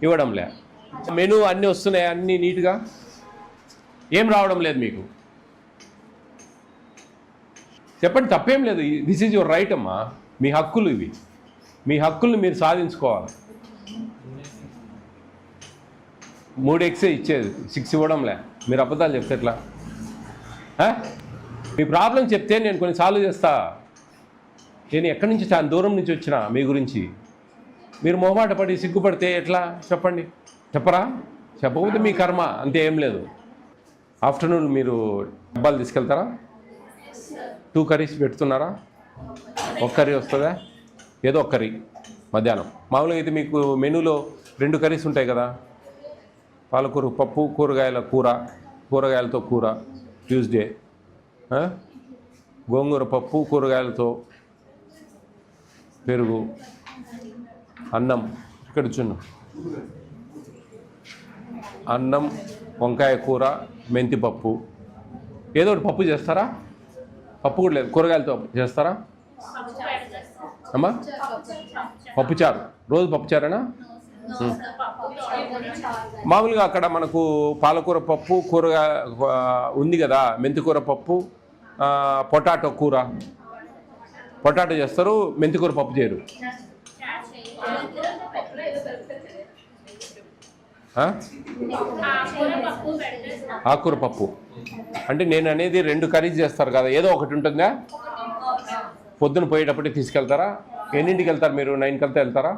ఇవ్వడంలే. Menu అన్నీ వస్తున్నాయి, అన్నీ నీట్గా, ఏం రావడం లేదు మీకు. చెప్పండి, తప్పేం లేదు. దిస్ ఈజ్ యువర్ రైట్ అమ్మా, మీ హక్కులు ఇవి, మీ హక్కుల్ని మీరు సాధించుకోవాలి. 3 ఎగ్సే ఇచ్చేది, 6 ఇవ్వడంలే. మీరు అబద్ధాలు చెప్తే ఎట్లా? మీ ప్రాబ్లం చెప్తే నేను కొన్ని సాల్వ్ చేస్తా. నేను ఎక్కడి నుంచి, చాలా దూరం నుంచి వచ్చినా మీ గురించి. మీరు మొహమాట పడి సిగ్గుపడితే ఎట్లా? చెప్పండి, చెప్పరా? చెప్పకపోతే మీ కర్మ, అంతే, ఏం లేదు. ఆఫ్టర్నూన్ మీరు డబ్బాలు తీసుకెళ్తారా? 2 కర్రీస్ పెడుతున్నారా? 1 కర్రీ వస్తుందా? ఏదో 1 కర్రీ మధ్యాహ్నం. మామూలుగా అయితే మీకు మెనూలో 2 కర్రీస్ ఉంటాయి కదా. పాలకూర పప్పు, కూరగాయల కూర, కూరగాయలతో కూర ట్యూస్డే, గోంగూర పప్పు కూరగాయలతో పెరుగు, అన్నం, ఇక్కడ చున్ను, అన్నం, వంకాయ కూర, మెంతి పప్పు, ఏదో ఒకటి పప్పు చేస్తారా? పప్పు కూడా లేదు, కూరగాయలతో చేస్తారా అమ్మా? పప్పుచారు, రోజు పప్పుచారేనా? మామూలుగా అక్కడ మనకు పాలకూర పప్పు, కూరగాయ ఉంది కదా, మెంతికూర పప్పు, పొటాటో కూర, పొటాటో చేస్తారు, మెంతికూర పప్పు చేయరు. ఆకుకూర పప్పు అంటే నేను అనేది 2 కర్రీస్ చేస్తారు కదా, ఏదో ఒకటి ఉంటుందా? పొద్దున పోయేటప్పటికి తీసుకెళ్తారా? ఎన్నింటికి వెళ్తారు మీరు? 9 వెళ్తారా?